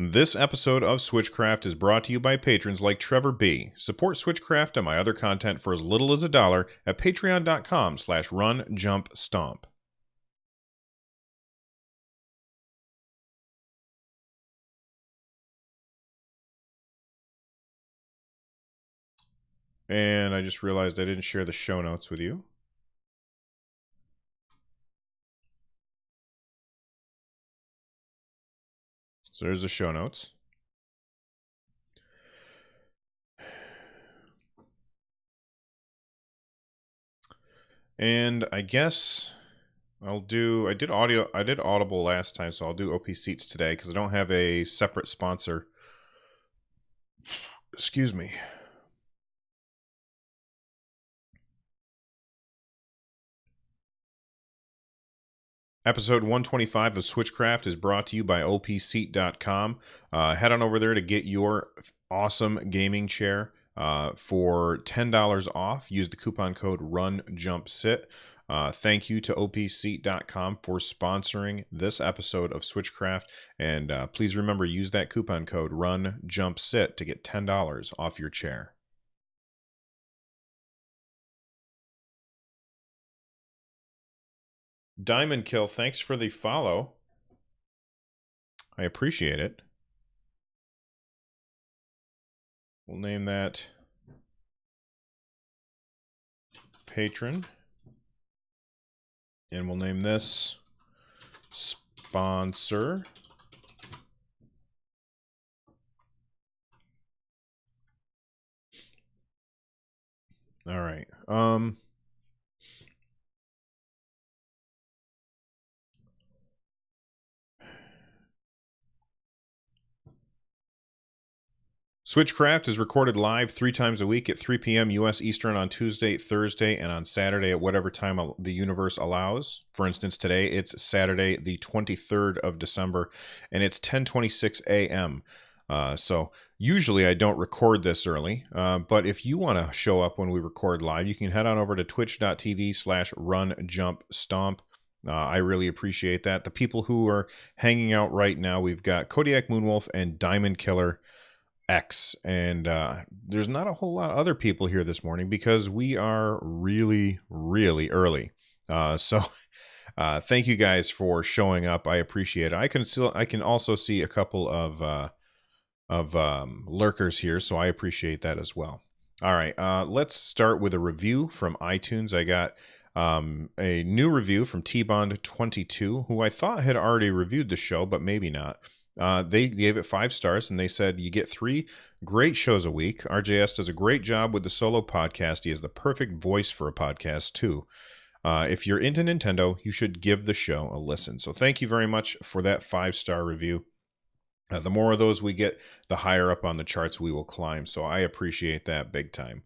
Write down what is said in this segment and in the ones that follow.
This episode of Switchcraft is brought to you by patrons like Trevor B. Support Switchcraft and my other content for as little as $1 at patreon.com/runjumpstomp. And I just realized I didn't share the show notes with you. So there's the show notes. And I guess I did Audible last time, so I'll do OP Seats today because I don't have a separate sponsor. Excuse me. Episode 125 of Switchcraft is brought to you by opseat.com. Head on over there to get your awesome gaming chair for $10 off. Use the coupon code RUNJUMPSIT. Thank you to opseat.com for sponsoring this episode of Switchcraft. And please remember, use that coupon code RUNJUMPSIT to get $10 off your chair. Diamond Kill, thanks for the follow. I appreciate it. We'll name that patron. And we'll name this sponsor. All right. Switchcraft is recorded live 3 times a week at 3 p.m. U.S. Eastern on Tuesday, Thursday, and on Saturday at whatever time the universe allows. For instance, today it's Saturday, the 23rd of December, and it's 10:26 a.m. So usually I don't record this early, but if you want to show up when we record live, you can head on over to twitch.tv/runjumpstomp. I really appreciate that. The people who are hanging out right now, we've got Kodiak Moonwolf and Diamond Killer X, and there's not a whole lot of other people here this morning because we are really early. So thank you guys for showing up. I appreciate it. I can also see a couple of lurkers here, so I appreciate that as well. All right, let's start with a review from iTunes. I got a new review from T-Bond22, who I thought had already reviewed the show, but maybe not. They gave it 5 stars, and they said, you get 3 great shows a week. RJS does a great job with the solo podcast. He has the perfect voice for a podcast, too. If you're into Nintendo, you should give the show a listen. So thank you very much for that 5-star review. The more of those we get, the higher up on the charts we will climb. So I appreciate that big time.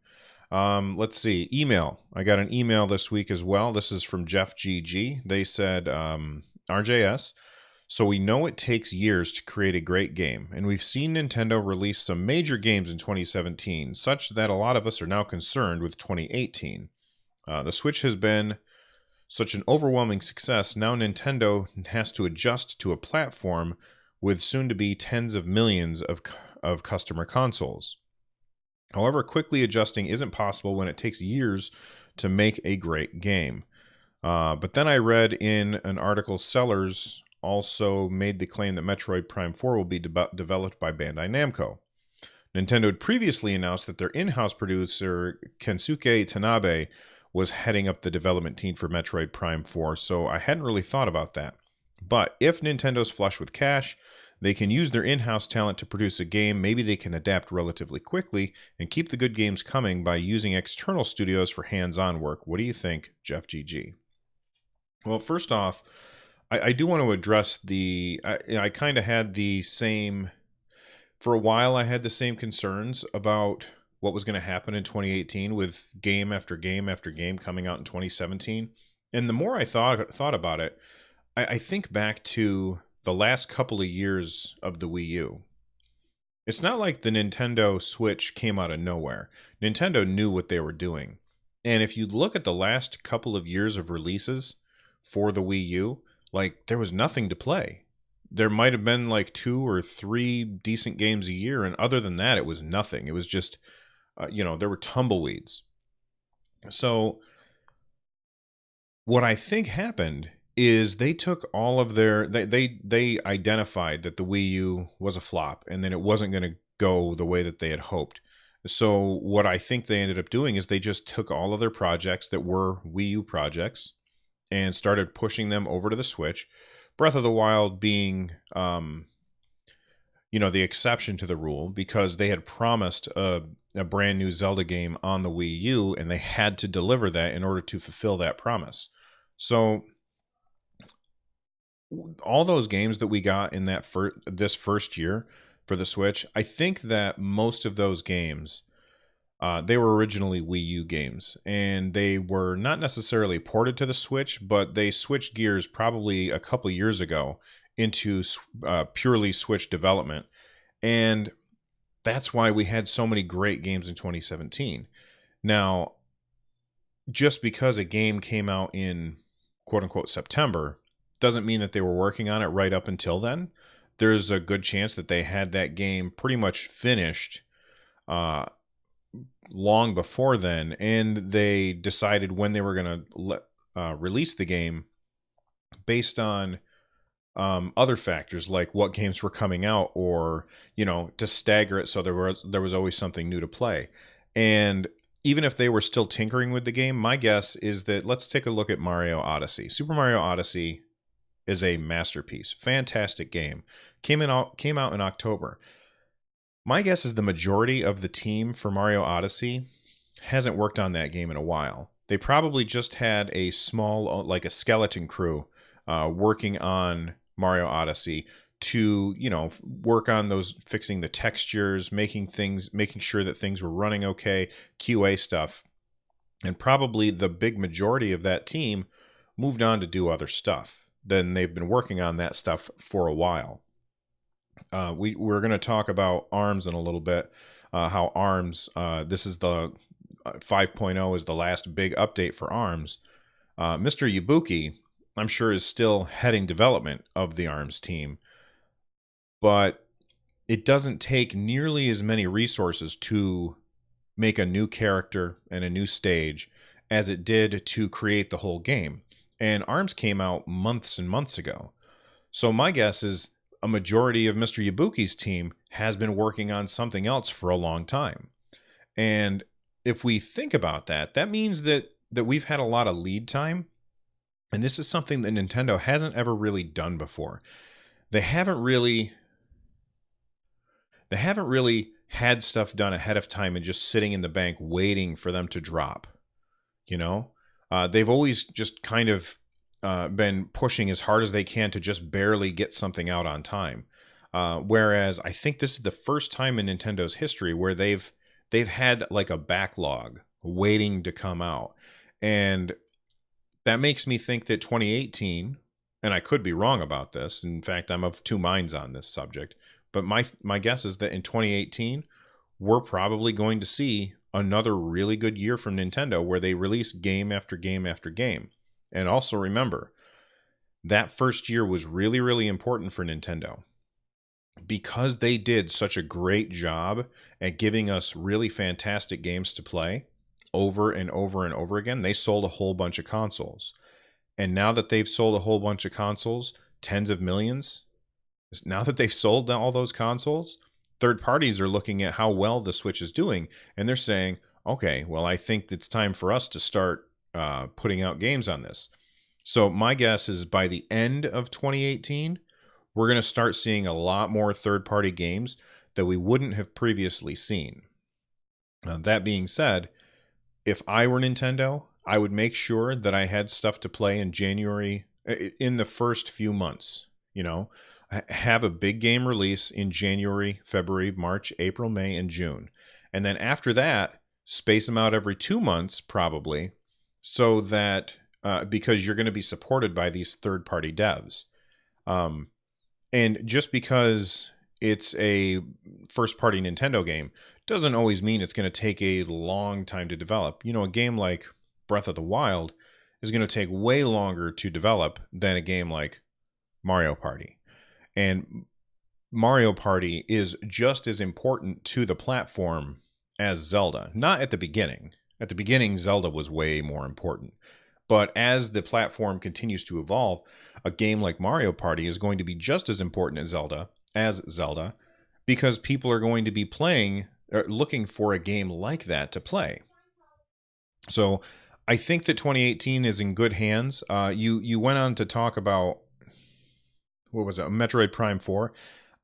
Let's see. Email. I got an email this week as well. This is from Jeff GG. They said, RJS, so we know it takes years to create a great game, and we've seen Nintendo release some major games in 2017, such that a lot of us are now concerned with 2018. The Switch has been such an overwhelming success, now Nintendo has to adjust to a platform with soon-to-be tens of millions of customer consoles. However, quickly adjusting isn't possible when it takes years to make a great game. But then I read in an article, sellers also made the claim that Metroid Prime 4 will be developed by Bandai Namco. Nintendo had previously announced that their in-house producer, Kensuke Tanabe, was heading up the development team for Metroid Prime 4, so I hadn't really thought about that. But if Nintendo's flush with cash, they can use their in-house talent to produce a game. Maybe they can adapt relatively quickly and keep the good games coming by using external studios for hands-on work. What do you think, Jeff GG? Well, first off, I do want to address I kind of had the same, for a while I had the same concerns about what was going to happen in 2018 with game after game after game coming out in 2017. And the more I thought about it, I think back to the last couple of years of the Wii U. It's not like the Nintendo Switch came out of nowhere. Nintendo knew what they were doing. And if you look at the last couple of years of releases for the Wii U, like, there was nothing to play. there might have been like 2 or 3 decent games a year, and other than that, it was nothing. It was just, there were tumbleweeds. So what I think happened is they took all of their they identified that the Wii U was a flop and then it wasn't going to go the way that they had hoped. So what I think they ended up doing is they just took all of their projects that were Wii U projects and started pushing them over to the Switch. Breath of the Wild being the exception to the rule, because they had promised a brand new Zelda game on the Wii U and they had to deliver that in order to fulfill that promise. So all those games that we got in that this first year for the Switch, I think that most of those games, they were originally Wii U games, and they were not necessarily ported to the Switch, but they switched gears probably a couple years ago into purely Switch development. And that's why we had so many great games in 2017. Now, just because a game came out in quote unquote September doesn't mean that they were working on it right up until then. There's a good chance that they had that game pretty much finished long before then, and they decided when they were going to release the game based on other factors like what games were coming out, or to stagger it so there was always something new to play. And even if they were still tinkering with the game, my guess is that, let's take a look at Mario Odyssey. Super Mario Odyssey is a masterpiece. Fantastic game. Came out in October. My guess is the majority of the team for Mario Odyssey hasn't worked on that game in a while. They probably just had a small, like a skeleton crew, working on Mario Odyssey to, work on those, fixing the textures, making sure that things were running okay, QA stuff. And probably the big majority of that team moved on to do other stuff. Then they've been working on that stuff for a while. We're going to talk about ARMS in a little bit, how ARMS, this is the 5.0 is the last big update for ARMS. Mr. Yabuki, I'm sure, is still heading development of the ARMS team, but it doesn't take nearly as many resources to make a new character and a new stage as it did to create the whole game. And ARMS came out months and months ago. So my guess is a majority of Mr. Yabuki's team has been working on something else for a long time. And if we think about that, that means that we've had a lot of lead time. And this is something that Nintendo hasn't ever really done before. They haven't really had stuff done ahead of time and just sitting in the bank waiting for them to drop. They've always just kind of been pushing as hard as they can to just barely get something out on time. Whereas I think this is the first time in Nintendo's history where they've had like a backlog waiting to come out. And that makes me think that 2018, and I could be wrong about this. In fact, I'm of two minds on this subject. But my guess is that in 2018, we're probably going to see another really good year from Nintendo where they release game after game after game. And also remember, that first year was really, really important for Nintendo because they did such a great job at giving us really fantastic games to play over and over and over again. They sold a whole bunch of consoles. And now that they've sold a whole bunch of consoles, tens of millions, now that they've sold all those consoles, third parties are looking at how well the Switch is doing, and they're saying, okay, well, I think it's time for us to start putting out games on this. So my guess is by the end of 2018, we're going to start seeing a lot more third-party games that we wouldn't have previously seen. That being said, if I were Nintendo, I would make sure that I had stuff to play in January, in the first few months, have a big game release in January, February, March, April, May, and June. And then after that, space them out every 2 months, probably, so that, because you're going to be supported by these third-party devs. And just because it's a first-party Nintendo game doesn't always mean it's going to take a long time to develop. A game like Breath of the Wild is going to take way longer to develop than a game like Mario Party. And Mario Party is just as important to the platform as Zelda. Not at the beginning. At the beginning, Zelda was way more important. But as the platform continues to evolve, a game like Mario Party is going to be just as important as Zelda, because people are going to be playing or looking for a game like that to play. So I think that 2018 is in good hands. You went on to talk about, what was it, Metroid Prime 4.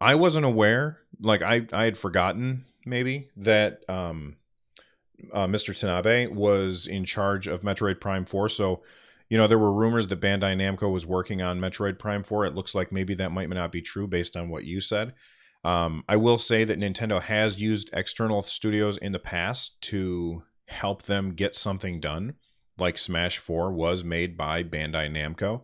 I wasn't aware, like I had forgotten maybe that Mr. Tanabe was in charge of Metroid Prime 4. So, there were rumors that Bandai Namco was working on Metroid Prime 4. It looks like maybe that might not be true based on what you said. I will say that Nintendo has used external studios in the past to help them get something done. Like Smash 4 was made by Bandai Namco.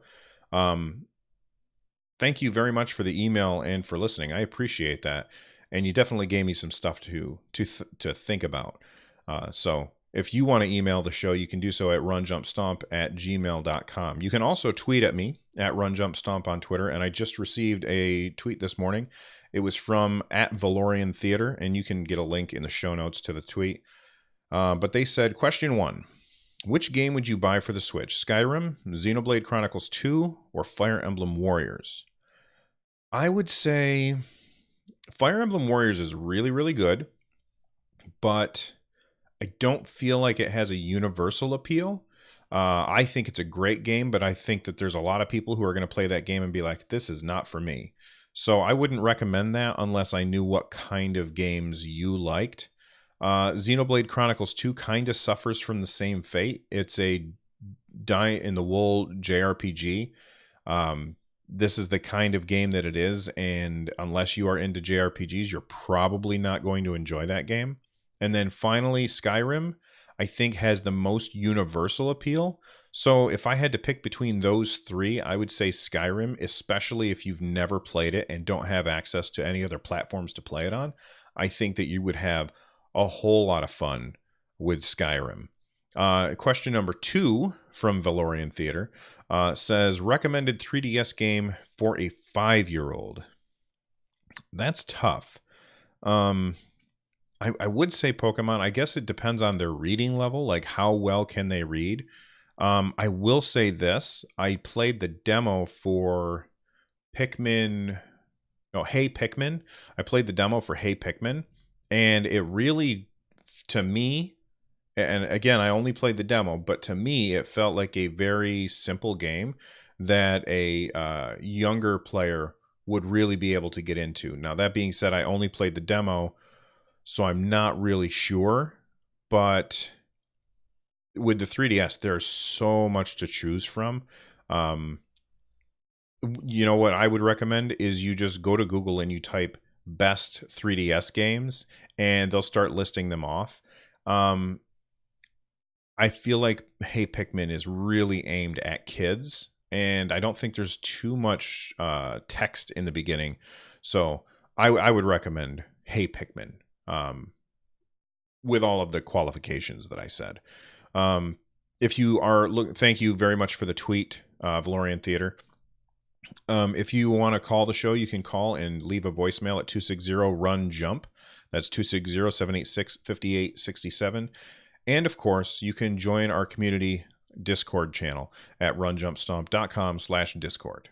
Thank you very much for the email and for listening. I appreciate that. And you definitely gave me some stuff to think about. So if you want to email the show, you can do so at runjumpstomp@gmail.com. You can also tweet at me at runjumpstomp on Twitter. And I just received a tweet this morning. It was from @Valorian Theater, and you can get a link in the show notes to the tweet. But they said, question 1, which game would you buy for the Switch? Skyrim, Xenoblade Chronicles 2, or Fire Emblem Warriors? I would say Fire Emblem Warriors is really, really good, but I don't feel like it has a universal appeal. I think it's a great game, but I think that there's a lot of people who are going to play that game and be like, this is not for me. So I wouldn't recommend that unless I knew what kind of games you liked. Xenoblade Chronicles 2 kind of suffers from the same fate. It's a die-in-the-wool JRPG. This is the kind of game that it is, and unless you are into JRPGs, you're probably not going to enjoy that game. And then finally, Skyrim, I think, has the most universal appeal. So if I had to pick between those three, I would say Skyrim, especially if you've never played it and don't have access to any other platforms to play it on. I think that you would have a whole lot of fun with Skyrim. Question number 2 from Valorian Theater says, recommended 3DS game for a 5-year-old. That's tough. I would say Pokemon. I guess it depends on their reading level, like how well can they read. I will say this. I played the demo for Pikmin. No, Hey Pikmin. I played the demo for Hey Pikmin. And it really, to me, and again, I only played the demo, but to me, it felt like a very simple game that a younger player would really be able to get into. Now, that being said, I only played the demo, so I'm not really sure. But with the 3DS, there's so much to choose from. You know what I would recommend is you just go to Google and you type best 3DS games, and they'll start listing them off. I feel like Hey Pikmin is really aimed at kids, and I don't think there's too much text in the beginning. So I would recommend Hey Pikmin with all of the qualifications that I said. If you are, thank you very much for the tweet, Valorian Theater. If you want to call the show, you can call and leave a voicemail at 260-RUN-JUMP. That's 260-786-5867. And of course, you can join our community Discord channel at runjumpstomp.com/Discord.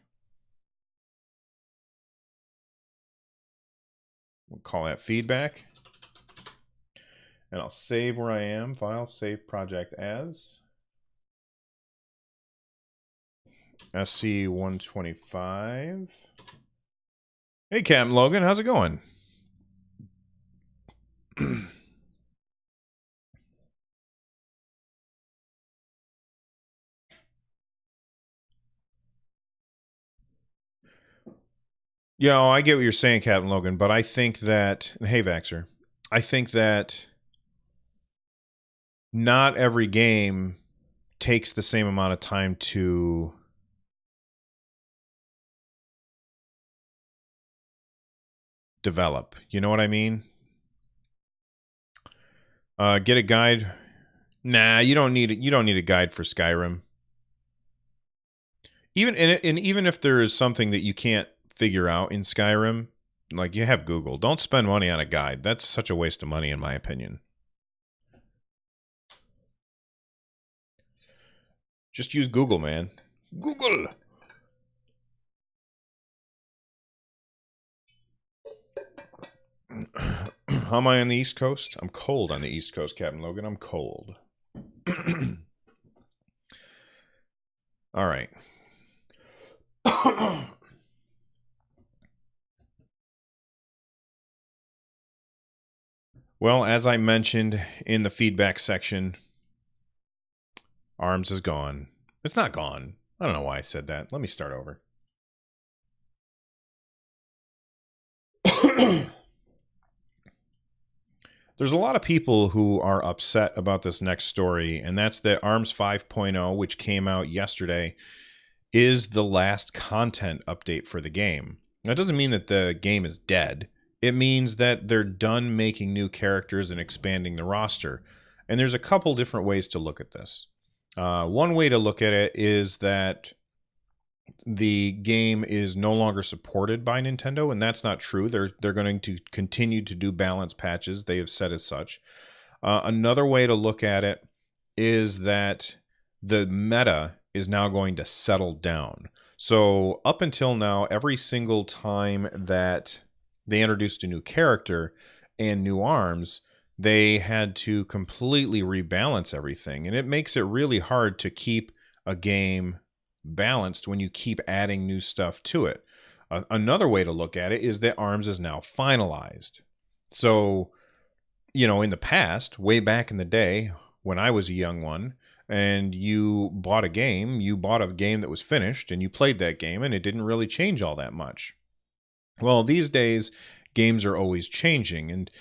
We'll call that feedback. And I'll save where I am. File, save project as SC125. Hey, Captain Logan, how's it going? Yeah, I get what you're saying, Captain Logan, but I think that, hey, Vaxer, I think that not every game takes the same amount of time to develop. You know what I mean? Get a guide. Nah, you don't need it. You don't need a guide for Skyrim. Even and even if there is something that you can't figure out in Skyrim, like, you have Google. Don't spend money on a guide. That's such a waste of money, in my opinion. Just use Google, man. Google! How am I on the East Coast? I'm cold on the East Coast, Captain Logan. I'm cold. All right. Well, as I mentioned in the feedback section, ARMS is gone. It's not gone. I don't know why I said that. Let me start over. There's a lot of people who are upset about this next story, and that's that ARMS 5.0, which came out yesterday, is the last content update for the game. That doesn't mean that the game is dead. It means that they're done making new characters and expanding the roster. And there's a couple different ways to look at this. One way to look at it is that the game is no longer supported by Nintendo, and that's not true. They're going to continue to do balance patches. They have said as such. Another way to look at it is that the meta is now going to settle down. So up until now, every single time that they introduced a new character and new arms, they had to completely rebalance everything. And it makes it really hard to keep a game balanced when you keep adding new stuff to it. Another way to look at it is that ARMS is now finalized. So, you know, in the past, way back in the day, when I was a young one, and you bought a game that was finished, and you played that game, and it didn't really change all that much. Well, these days, games are always changing, and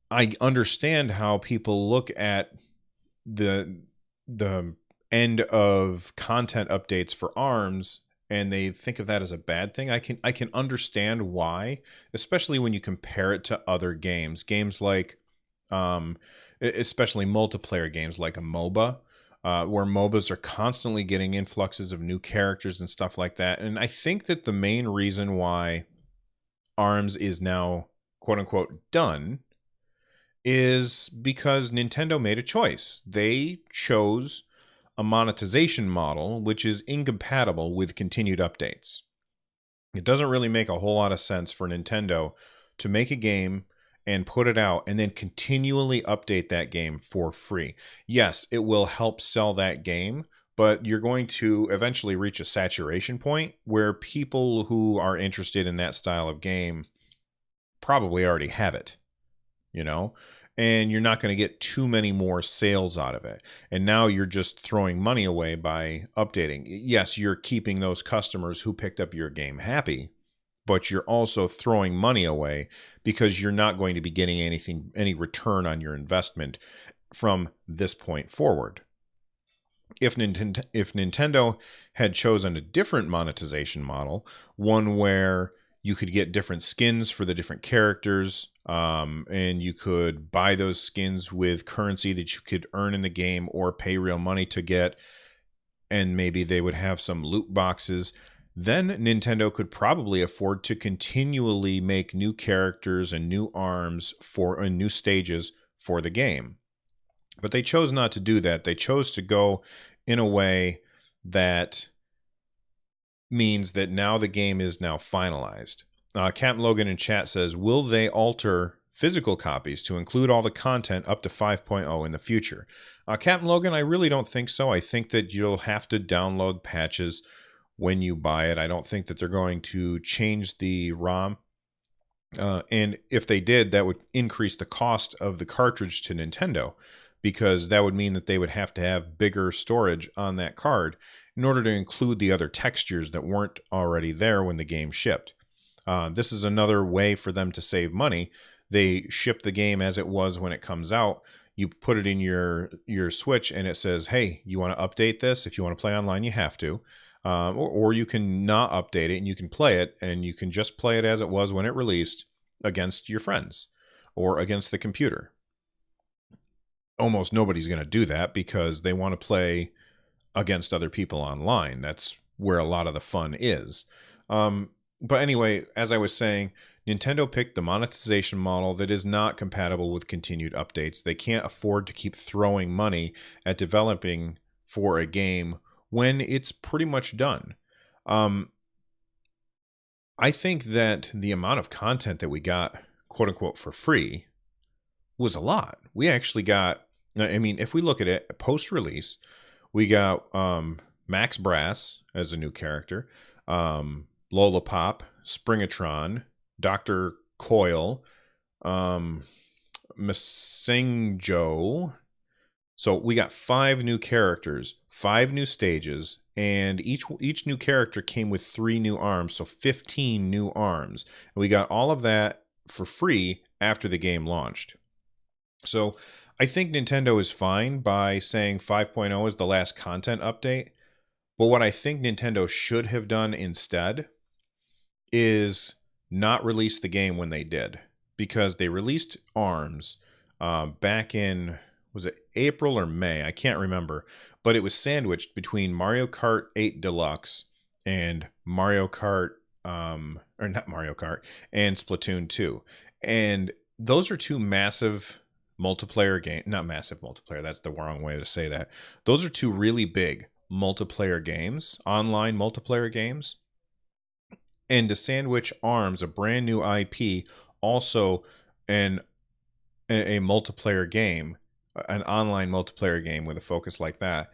I understand how people look at the end of content updates for ARMS and they think of that as a bad thing. I can understand why, especially when you compare it to other games like especially multiplayer games like a MOBA, where MOBAs are constantly getting influxes of new characters and stuff like that. And I think that the main reason why ARMS is now quote unquote done is because Nintendo made a choice. They chose a monetization model which is incompatible with continued updates. It doesn't really make a whole lot of sense for Nintendo to make a game and put it out and then continually update that game for free. Yes, it will help sell that game, but you're going to eventually reach a saturation point where people who are interested in that style of game probably already have it, you know? And you're not going to get too many more sales out of it. And now you're just throwing money away by updating. Yes, you're keeping those customers who picked up your game happy, but you're also throwing money away because you're not going to be getting any return on your investment from this point forward. If Nintendo had chosen a different monetization model, one where you could get different skins for the different characters, and you could buy those skins with currency that you could earn in the game or pay real money to get, and maybe they would have some loot boxes, then Nintendo could probably afford to continually make new characters and new arms for new stages for the game. But they chose not to do that. They chose to go in a way that means that now the game is now finalized. Captain Logan in chat says, will they alter physical copies to include all the content up to 5.0 in the future? Captain Logan, I really don't think so. I think that you'll have to download patches when you buy it. I don't think that they're going to change the ROM. And if they did, that would increase the cost of the cartridge to Nintendo, because that would mean that they would have to have bigger storage on that card in order to include the other textures that weren't already there when the game shipped. This is another way for them to save money. They ship the game as it was when it comes out. You put it in your Switch and it says, hey, you want to update this? If you want to play online, you have to. Or you can not update it and you can play it, and you can just play it as it was when it released against your friends or against the computer. Almost nobody's going to do that because they want to play against other people online. That's where a lot of the fun is. But anyway, as I was saying, Nintendo picked the monetization model that is not compatible with continued updates. They can't afford to keep throwing money at developing for a game when it's pretty much done. Um, I think that the amount of content that we got, quote unquote, for free was a lot. We actually got, I mean, if we look at it post release, we got Max Brass as a new character, Lola Pop, Springatron, Dr. Coil, um, Joe. So we got 5 new characters, 5 new stages, and each new character came with 3 new arms, so 15 new arms. And we got all of that for free after the game launched. So I think Nintendo is fine by saying 5.0 is the last content update. But what I think Nintendo should have done instead is not release the game when they did, because they released ARMS back in, was it April or May? I can't remember, but it was sandwiched between Mario Kart 8 Deluxe and Mario Kart, or not Mario Kart, and Splatoon 2. And those are 2 massive multiplayer game, not massive multiplayer, that's the wrong way to say that. Those are 2 really big multiplayer games, online multiplayer games. And to sandwich ARMS, a brand new IP, also an a multiplayer game, an online multiplayer game with a focus like that,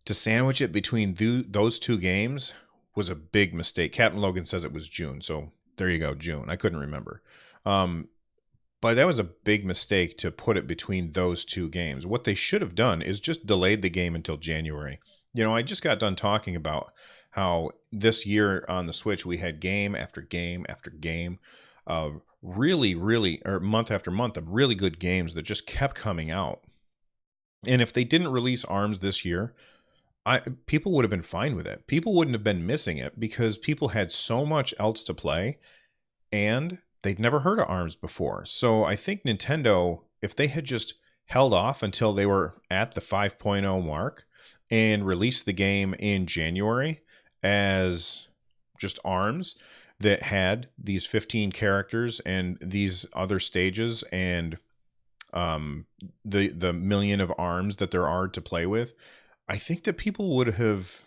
to sandwich it between those 2 games was a big mistake. Captain Logan says it was June, so there you go, June. I couldn't remember. But that was a big mistake to put it between those 2 games. What they should have done is just delayed the game until January. You know, I just got done talking about how this year on the Switch we had game after game after game of or month after month of really good games that just kept coming out. And if they didn't release ARMS this year, people would have been fine with it. People wouldn't have been missing it because people had so much else to play and they'd never heard of ARMS before. So I think Nintendo, if they had just held off until they were at the 5.0 mark and released the game in January as just ARMS that had these 15 characters and these other stages and the million of arms that there are to play with, I think that people would have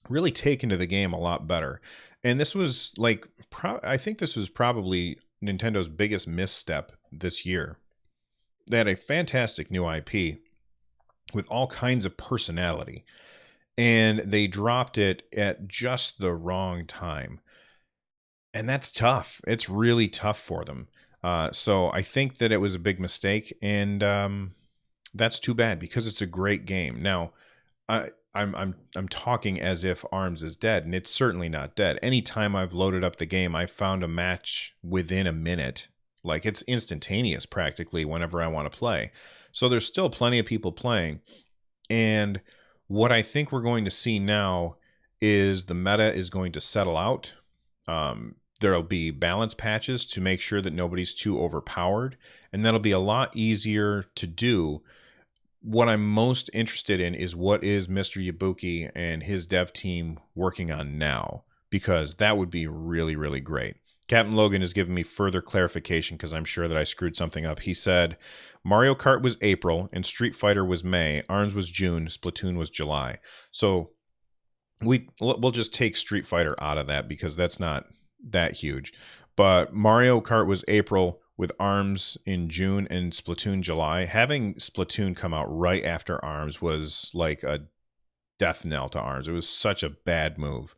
really taken to the game a lot better. And this was like, I think this was probably Nintendo's biggest misstep this year. They had a fantastic new IP with all kinds of personality, and they dropped it at just the wrong time. And that's tough. It's really tough for them. So I think that it was a big mistake, and that's too bad because it's a great game. Now, I'm talking as if ARMS is dead, and it's certainly not dead. Anytime I've loaded up the game, I've found a match within a minute. Like, it's instantaneous practically whenever I want to play. So there's still plenty of people playing. And what I think we're going to see now is the meta is going to settle out. There'll be balance patches to make sure that nobody's too overpowered, and that'll be a lot easier to do. What I'm most interested in is what is Mr. Yabuki and his dev team working on now, because that would be really, really great. Captain Logan has given me further clarification because I'm sure that I screwed something up. He said Mario Kart was April and Street Fighter was May, ARMS was June, Splatoon was July. So we'll just take Street Fighter out of that because that's not that huge. But Mario Kart was April with ARMS in June and Splatoon July. Having Splatoon come out right after ARMS was like a death knell to ARMS. It was such a bad move.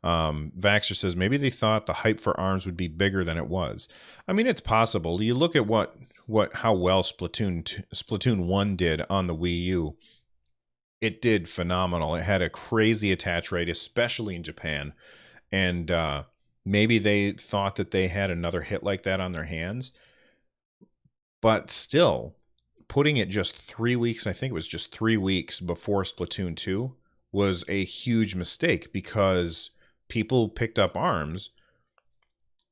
Vaxxer says maybe they thought the hype for ARMS would be bigger than it was. I mean, it's possible. You look at how well Splatoon 1 did on the Wii U. It did phenomenal. It had a crazy attach rate, especially in Japan. And maybe they thought that they had another hit like that on their hands. But still, putting it just 3 weeks, I think it was just 3 weeks before Splatoon 2, was a huge mistake because people picked up ARMS,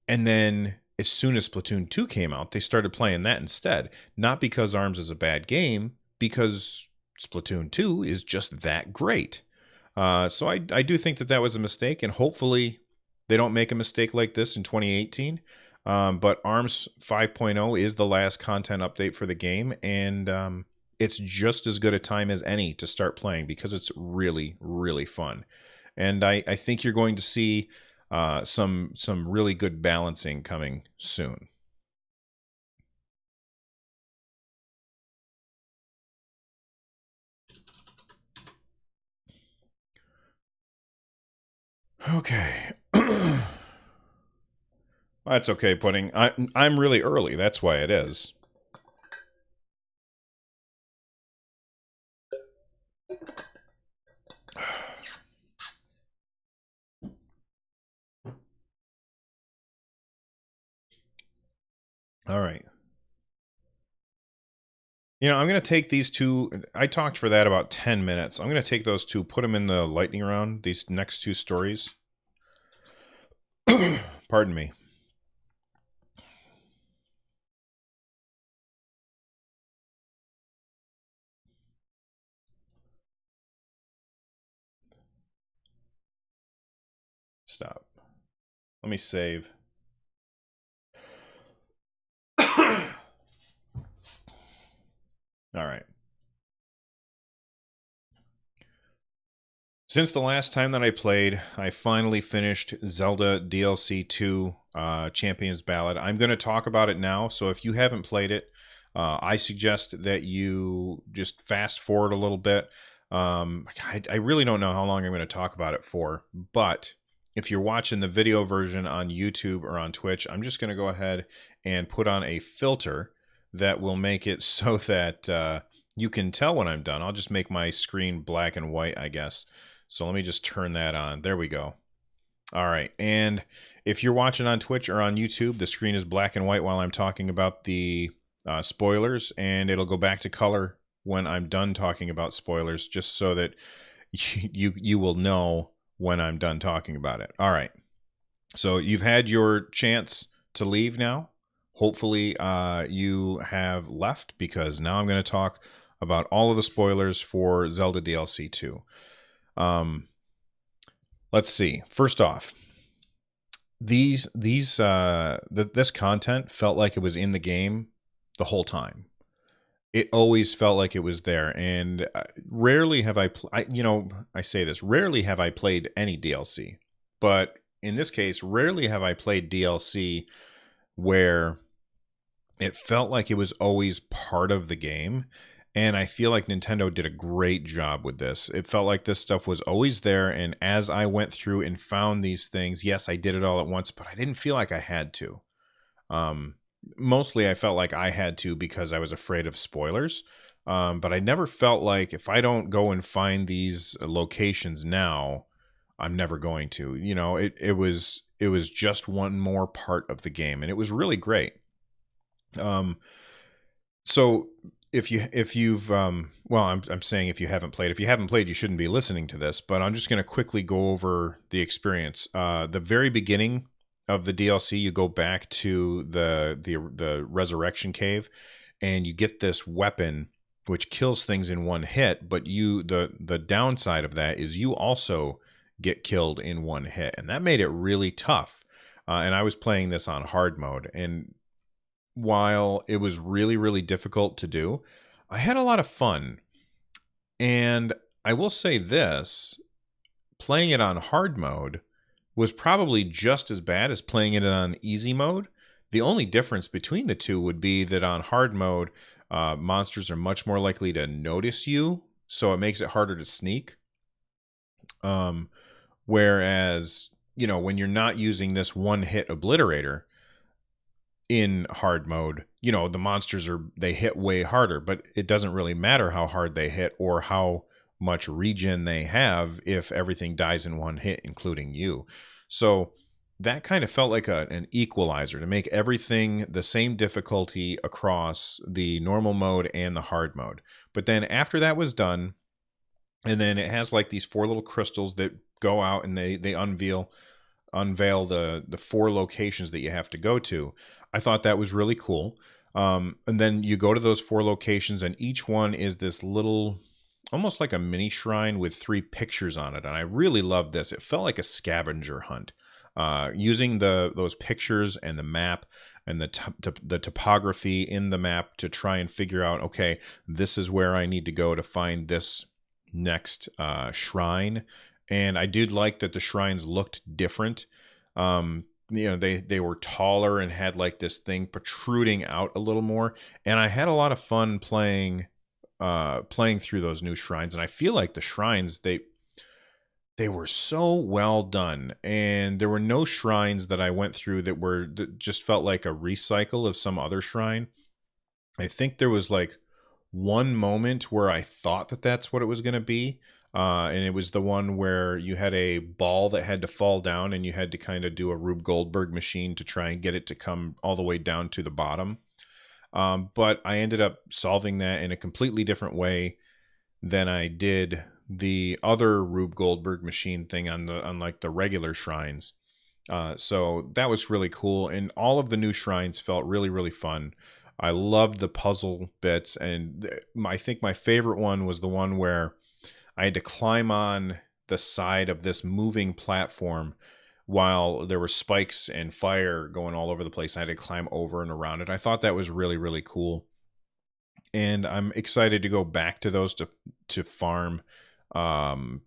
and then as soon as Splatoon 2 came out, they started playing that instead. Not because ARMS is a bad game, because Splatoon 2 is just that great. So I do think that was a mistake, and hopefully they don't make a mistake like this in 2018. But ARMS 5.0 is the last content update for the game, and it's just as good a time as any to start playing because it's really, really fun. And I think you're going to see some really good balancing coming soon. Okay. That's okay, Pudding. I'm really early. That's why it is. All right. You know, I'm going to take these two. I talked for that about 10 minutes. I'm going to take those two, put them in the lightning round, these next two stories. Pardon me. Stop. Let me save. All right. Since the last time that I played, I finally finished Zelda DLC 2 Champion's Ballad. I'm going to talk about it now, so if you haven't played it, I suggest that you just fast forward a little bit. I really don't know how long I'm going to talk about it for, but if you're watching the video version on YouTube or on Twitch, I'm just going to go ahead and put on a filter that will make it so that you can tell when I'm done. I'll just make my screen black and white, I guess. So let me just turn that on. There we go. All right. And if you're watching on Twitch or on YouTube, the screen is black and white while I'm talking about the spoilers, and it'll go back to color when I'm done talking about spoilers, just so that you will know when I'm done talking about it. All right. So you've had your chance to leave now. Hopefully you have left, because now I'm going to talk about all of the spoilers for Zelda DLC 2. Let's see. First off, this content felt like it was in the game the whole time. It always felt like it was there, and rarely have I say this, rarely have I played any DLC, but in this case, rarely have I played DLC where it felt like it was always part of the game. And I feel like Nintendo did a great job with this. It felt like this stuff was always there. And as I went through and found these things, yes, I did it all at once, but I didn't feel like I had to. Mostly I felt like I had to because I was afraid of spoilers. But I never felt like if I don't go and find these locations now, I'm never going to. You know, it was just one more part of the game, and it was really great. So if you've well, I'm saying if you haven't played, you shouldn't be listening to this, but I'm just going to quickly go over the experience. The very beginning of the DLC, you go back to the resurrection cave, and you get this weapon which kills things in one hit, but the downside of that is you also get killed in one hit, and that made it really tough. And I was playing this on hard mode, and while it was really, really difficult to do, I had a lot of fun. And I will say this, playing it on hard mode was probably just as bad as playing it on easy mode. The only difference between the two would be that on hard mode, monsters are much more likely to notice you, so it makes it harder to sneak. Whereas, you know, when you're not using this one-hit obliterator in hard mode, you know, the monsters they hit way harder, but it doesn't really matter how hard they hit or how much regen they have if everything dies in one hit, including you. So that kind of felt like an equalizer to make everything the same difficulty across the normal mode and the hard mode. But then after that was done, and then it has like these 4 little crystals that go out, and they unveil the 4 locations that you have to go to. I thought that was really cool. And then you go to those 4 locations, and each one is this little, almost like a mini shrine with 3 pictures on it. And I really loved this. It felt like a scavenger hunt. using those pictures and the map and the topography in the map to try and figure out, okay, this is where I need to go to find this next shrine. And I did like that the shrines looked different. They were taller and had like this thing protruding out a little more. And I had a lot of fun playing through those new shrines. And I feel like the shrines, they were so well done, and there were no shrines that I went through that just felt like a recycle of some other shrine. I think there was like one moment where I thought that that's what it was going to be. And it was the one where you had a ball that had to fall down and you had to kind of do a Rube Goldberg machine to try and get it to come all the way down to the bottom. But I ended up solving that in a completely different way than I did the other Rube Goldberg machine thing on like the regular shrines. So that was really cool. And all of the new shrines felt really, really fun. I loved the puzzle bits. And I think my favorite one was the one where I had to climb on the side of this moving platform while there were spikes and fire going all over the place. I had to climb over and around it. I thought that was really, really cool. And I'm excited to go back to those to farm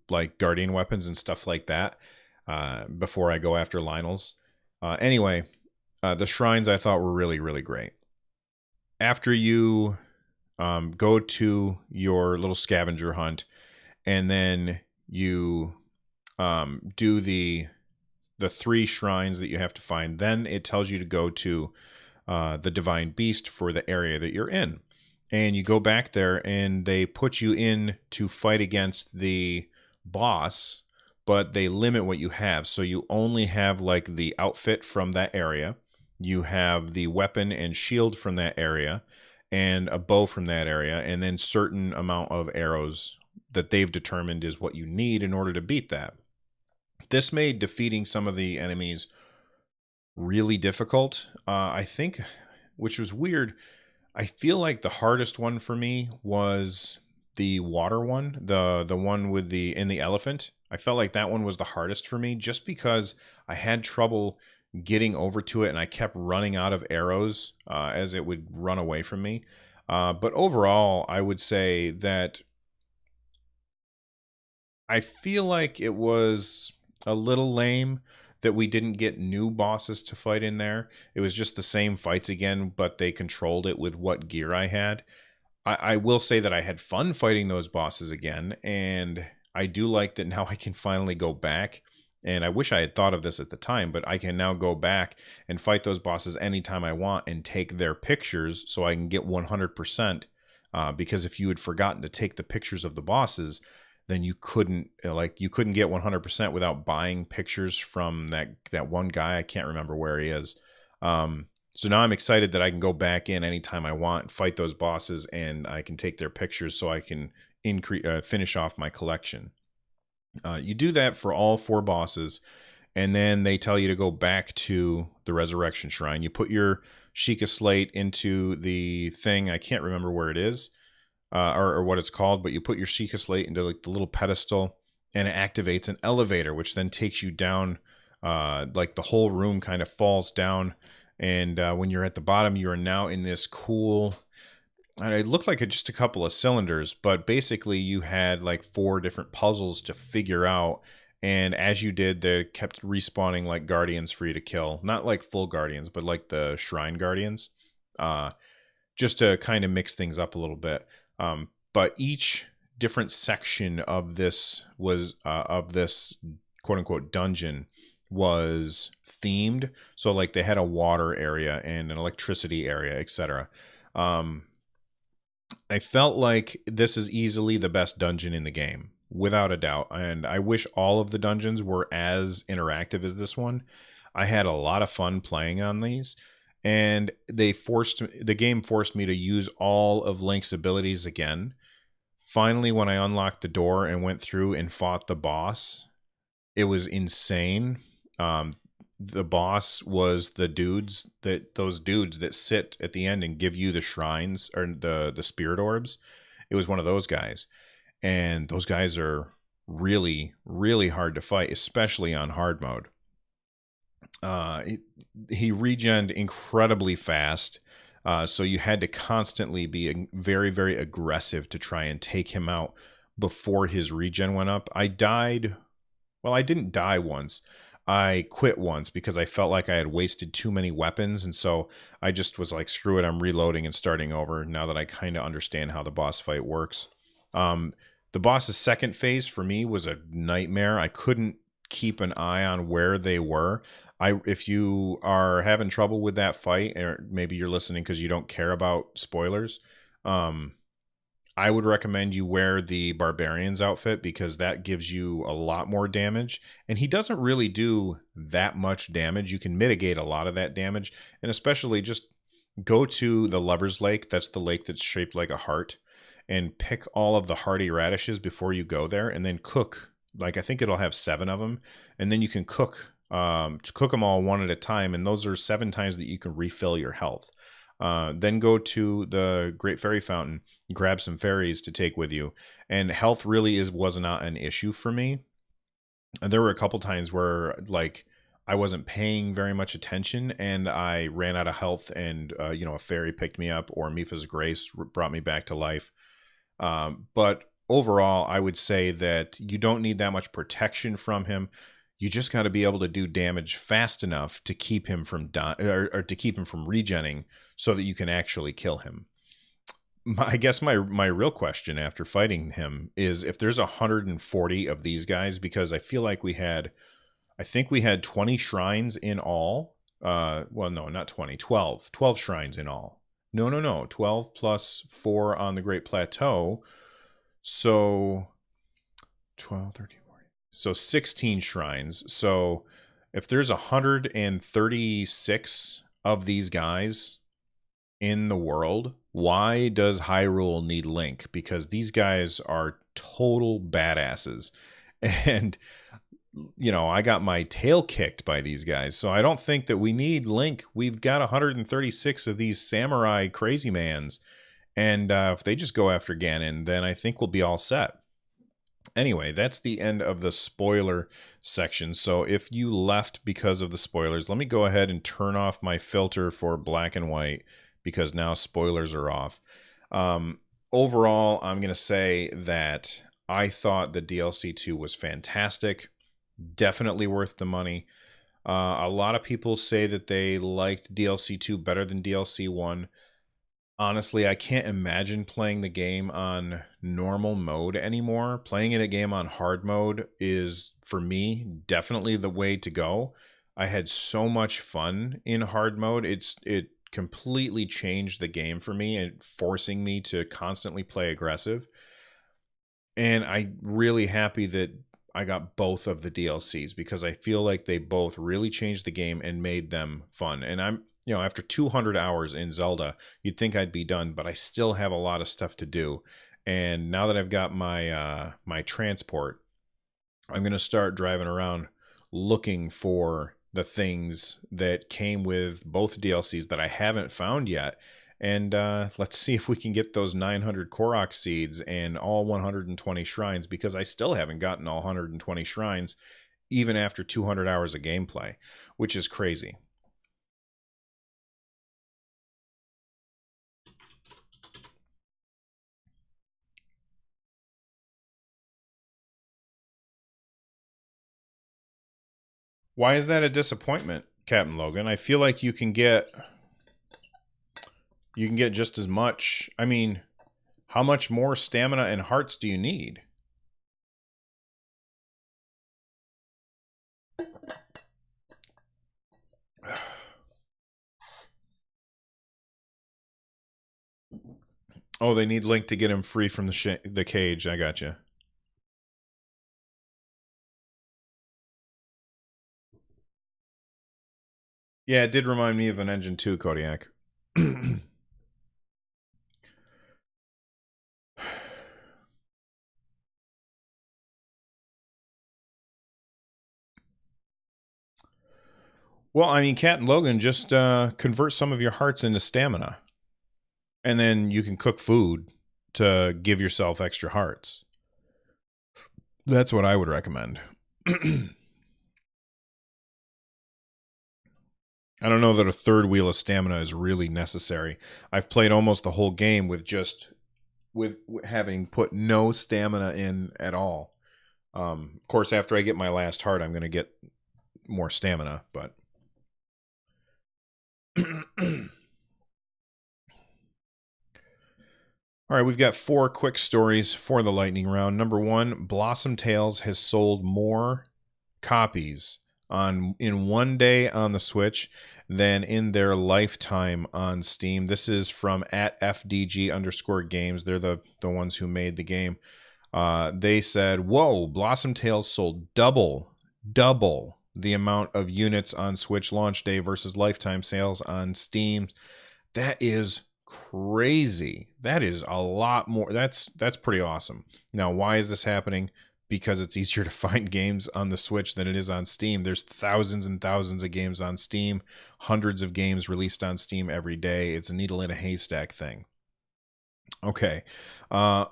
like guardian weapons and stuff like that before I go after Lionel's. Anyway, the shrines I thought were really, really great. After you go to your little scavenger hunt, and then you do the 3 shrines that you have to find, then it tells you to go to the Divine Beast for the area that you're in. And you go back there and they put you in to fight against the boss, but they limit what you have. So you only have like the outfit from that area. You have the weapon and shield from that area and a bow from that area, and then certain amount of arrows that they've determined is what you need in order to beat that. This made defeating some of the enemies really difficult. I think, which was weird, I feel like the hardest one for me was the water one, the one with the elephant. I felt like that one was the hardest for me just because I had trouble getting over to it and I kept running out of arrows as it would run away from me. But overall, I would say that I feel like it was a little lame that we didn't get new bosses to fight in there. It was just the same fights again, but they controlled it with what gear I had. I will say that I had fun fighting those bosses again, and I do like that now I can finally go back. And I wish I had thought of this at the time, but I can now go back and fight those bosses anytime I want and take their pictures so I can get 100%. Because if you had forgotten to take the pictures of the bosses, then you couldn't get 100% without buying pictures from that one guy. I can't remember where he is. So now I'm excited that I can go back in anytime I want, fight those bosses, and I can take their pictures so I can finish off my collection. You do that for all 4 bosses, and then they tell you to go back to the Resurrection Shrine. You put your Sheikah Slate into the thing. I can't remember where it is. Or what it's called, but you put your Sheikah Slate into like the little pedestal, and it activates an elevator, which then takes you down. Like the whole room kind of falls down, and when you're at the bottom, you are now in this cool. And it looked like just a couple of cylinders, but basically you had like 4 different puzzles to figure out. And as you did, they kept respawning like guardians for you to kill. Not like full guardians, but like the shrine guardians. Just to kind of mix things up a little bit. But each different section of this quote unquote dungeon was themed. So like they had a water area and an electricity area, etc. I felt like this is easily the best dungeon in the game, without a doubt. And I wish all of the dungeons were as interactive as this one. I had a lot of fun playing on these. And the game forced me to use all of Link's abilities again. Finally, when I unlocked the door and went through and fought the boss, it was insane. The boss was those dudes that sit at the end and give you the shrines or the spirit orbs. It was one of those guys. And those guys are really, really hard to fight, especially on hard mode. Uh, he, he regened incredibly fast. So you had to constantly be very, very aggressive to try and take him out before his regen went up. I died. Well, I didn't die once. I quit once because I felt like I had wasted too many weapons. And so I just was like, screw it, I'm reloading and starting over now that I kind of understand how the boss fight works. Um, the boss's second phase for me was a nightmare. I couldn't keep an eye on where they were. If you are having trouble with that fight, or maybe you're listening because you don't care about spoilers, um, I would recommend you wear the Barbarian's outfit because that gives you a lot more damage. And he doesn't really do that much damage. You can mitigate a lot of that damage. And especially just go to the Lover's Lake. That's the lake that's shaped like a heart. And pick all of the hearty radishes before you go there. And then cook. Like I think it'll have 7 of them. And then you can cook them all one at a time. And those are 7 times that you can refill your health. Then go to the Great Fairy Fountain, grab some fairies to take with you. And health really was not an issue for me. And there were a couple times where like I wasn't paying very much attention and I ran out of health and a fairy picked me up or Mifa's Grace brought me back to life. But overall, I would say that you don't need that much protection from him. You just got to be able to do damage fast enough to keep him from or to keep him from regenning, so that you can actually kill him. I guess my real question after fighting him is if there's 140 of these guys, because I feel like I think we had 20 shrines in all. Well, no, not 20, 12 shrines in all. No, 12 plus 4 on the Great Plateau. So 12, 13, 14. So 16 shrines. So if there's 136 of these guys in the world, why does Hyrule need Link? Because these guys are total badasses. And, I got my tail kicked by these guys. So I don't think that we need Link. We've got 136 of these samurai crazy mans. And if they just go after Ganon, then I think we'll be all set. Anyway, that's the end of the spoiler section. So if you left because of the spoilers, let me go ahead and turn off my filter for black and white because now spoilers are off. Overall, I'm going to say that I thought the DLC 2 was fantastic. Definitely worth the money. A lot of people say that they liked DLC 2 better than DLC 1. Honestly, I can't imagine playing the game on normal mode anymore. Playing it a game on hard mode is, for me, definitely the way to go. I had so much fun in hard mode. It completely changed the game for me and forcing me to constantly play aggressive. And I'm really happy that I got both of the DLCs because I feel like they both really changed the game and made them fun. And after 200 hours in Zelda, you'd think I'd be done, but I still have a lot of stuff to do. And now that I've got my transport, I'm going to start driving around looking for the things that came with both DLCs that I haven't found yet. And let's see if we can get those 900 Korok seeds and all 120 shrines, because I still haven't gotten all 120 shrines, even after 200 hours of gameplay, which is crazy. Why is that a disappointment, Captain Logan? I feel like you can get just as much. I mean, how much more stamina and hearts do you need? Oh, they need Link to get him free from the cage. I gotcha. Yeah, it did remind me of an Engine 2, Kodiak. Well, I mean, Captain Logan, just convert some of your hearts into stamina. And then you can cook food to give yourself extra hearts. That's what I would recommend. I don't know that a third wheel of stamina is really necessary. I've played almost the whole game with just with having put no stamina in at all. Of course, after I get my last heart, I'm going to get more stamina, but all right, we've got 4 quick stories for the lightning round. Number 1, Blossom Tales has sold more copies in one day on the Switch than in their lifetime on Steam. This is from at FDG_games. They're the ones who made the game. They said, "Whoa, Blossom Tales sold double the amount of units on Switch launch day versus lifetime sales on Steam. That is crazy. That is a lot more. That's pretty awesome." Now, why is this happening? Because it's easier to find games on the Switch than it is on Steam. There's thousands and thousands of games on Steam, hundreds of games released on Steam every day. It's a needle in a haystack thing. Okay. The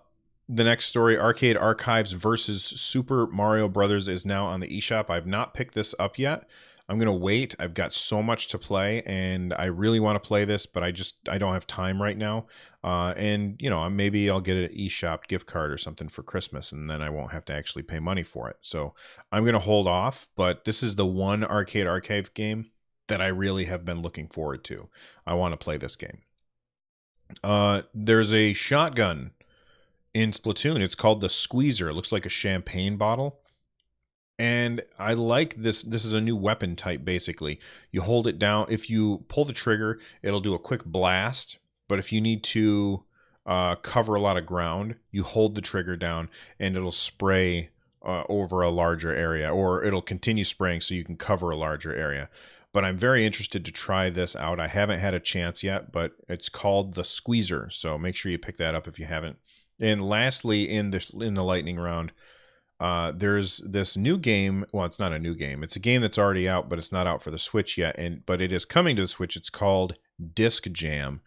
next story, Arcade Archives versus Super Mario Brothers, is now on the eShop. I've not picked this up yet. I'm going to wait. I've got so much to play, and I really want to play this, but I don't have time right now. And, you know, maybe I'll get an eShop gift card or something for Christmas, and then I won't have to actually pay money for it. So I'm going to hold off, but this is the one Arcade Archive game that I really have been looking forward to. I want to play this game. There's a shotgun in Splatoon. It's called the Squeezer. It looks like a champagne bottle. And I like this. This is a new weapon type, basically. You hold it down. If you pull the trigger, it'll do a quick blast. But if you need to cover a lot of ground, you hold the trigger down and it'll spray over a larger area, or it'll continue spraying so you can cover a larger area. But I'm very interested to try this out. I haven't had a chance yet, but it's called the Squeezer. So make sure you pick that up if you haven't. And lastly, in the lightning round, there's this new game. Well, it's not a new game. It's a game that's already out, but it's not out for the Switch yet. But it is coming to the Switch. It's called Disc Jam.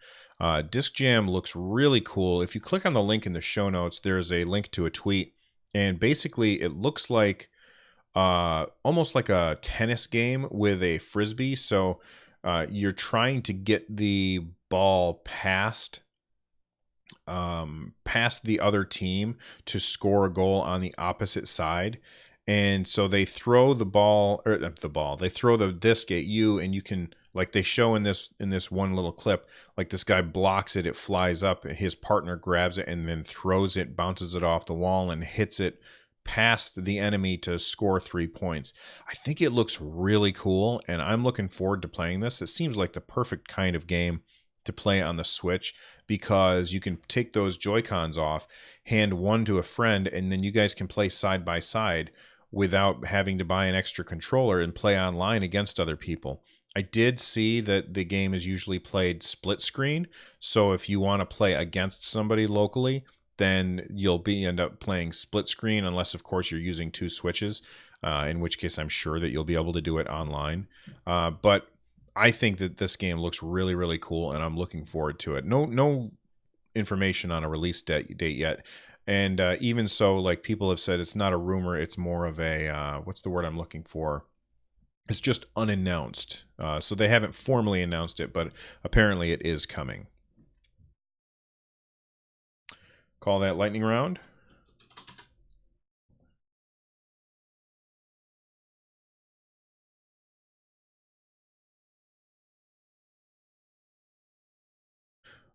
Disc Jam looks really cool. If you click on the link in the show notes, there's a link to a tweet, and basically it looks like almost like a tennis game with a frisbee. So you're trying to get the ball past the other team to score a goal on the opposite side. And so they throw the ball, or they throw the disc at you, and you can, like they show in this one little clip, like this guy blocks it, it flies up, his partner grabs it and then throws it, bounces it off the wall and hits it past the enemy to score 3 points. I think it looks really cool, and I'm looking forward to playing this. It seems like the perfect kind of game to play on the Switch, because you can take those Joy-Cons off, hand one to a friend, and then you guys can play side by side without having to buy an extra controller and play online against other people. I did see that the game is usually played split screen, so if you want to play against somebody locally, then you'll end up playing split screen, unless of course you're using 2 Switches, in which case I'm sure that you'll be able to do it online. But I think that this game looks really, really cool, and I'm looking forward to it. No information on a release date yet. And even so, like, people have said, it's not a rumor. It's more of a, what's the word I'm looking for? It's just unannounced. So they haven't formally announced it, but apparently it is coming. Call that lightning round.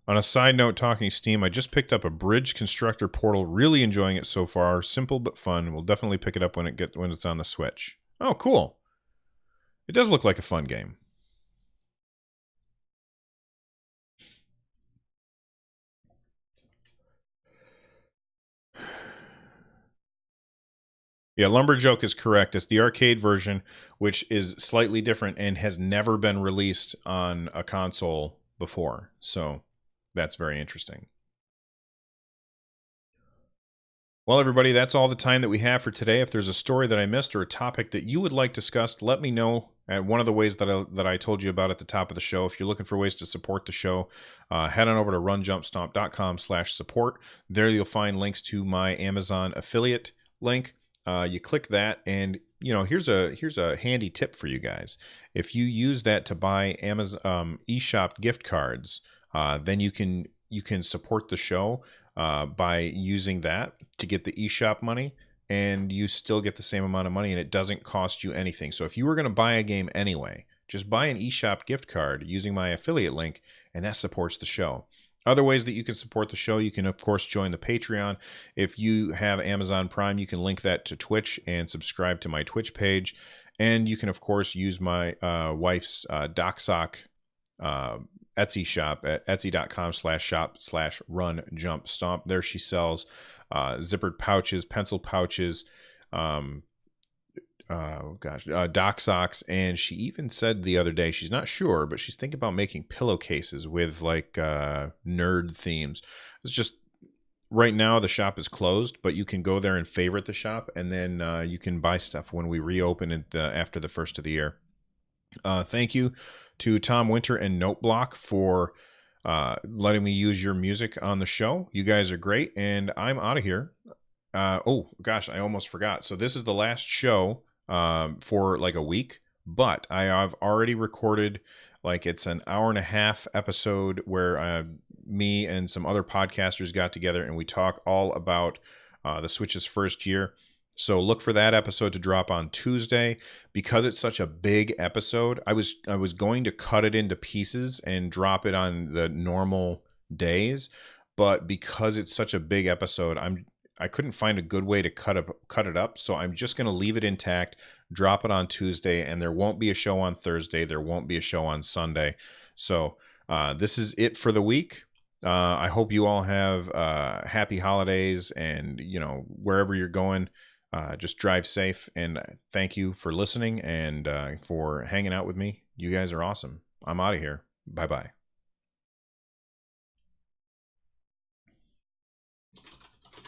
On a side note, talking Steam, I just picked up a Bridge Constructor Portal. Really enjoying it so far. Simple but fun. We'll definitely pick it up when it's on the Switch. Oh, cool. It does look like a fun game. Yeah, Lumberjoke is correct. It's the arcade version, which is slightly different and has never been released on a console before. So that's very interesting. Well, everybody, that's all the time that we have for today. If there's a story that I missed or a topic that you would like discussed, let me know at one of the ways that I told you about at the top of the show. If you're looking for ways to support the show, head on over to runjumpstomp.com/support. There you'll find links to my Amazon affiliate link. You click that, and here's a handy tip for you guys. If you use that to buy Amazon eShop gift cards, then you can support the show by using that to get the eShop money, and you still get the same amount of money, and it doesn't cost you anything. So if you were going to buy a game anyway, just buy an eShop gift card using my affiliate link, and that supports the show. Other ways that you can support the show, you can, of course, join the Patreon. If you have Amazon Prime, you can link that to Twitch and subscribe to my Twitch page. And you can, of course, use my wife's DocSock Etsy shop at etsy.com/shop/run-jump-stomp. There she sells zippered pouches, pencil pouches, dock socks, and she even said the other day she's not sure, but she's thinking about making pillowcases with like nerd themes. It's just right now the shop is closed, but you can go there and favorite the shop, and then you can buy stuff when we reopen it after the first of the year. Thank you to Tom Winter and Noteblock for letting me use your music on the show. You guys are great, and I'm out of here. Oh gosh, I almost forgot. So this is the last show for like a week, but I have already recorded, like, it's an hour and a half episode where me and some other podcasters got together and we talk all about the Switch's first year. So look for that episode to drop on Tuesday. Because it's such a big episode, I was going to cut it into pieces and drop it on the normal days, but because it's such a big episode, I couldn't find a good way to cut it up, so I'm just going to leave it intact, drop it on Tuesday, and there won't be a show on Thursday. There won't be a show on Sunday. So this is it for the week. I hope you all have happy holidays, and wherever you're going, just drive safe. And thank you for listening and for hanging out with me. You guys are awesome. I'm out of here. Bye-bye.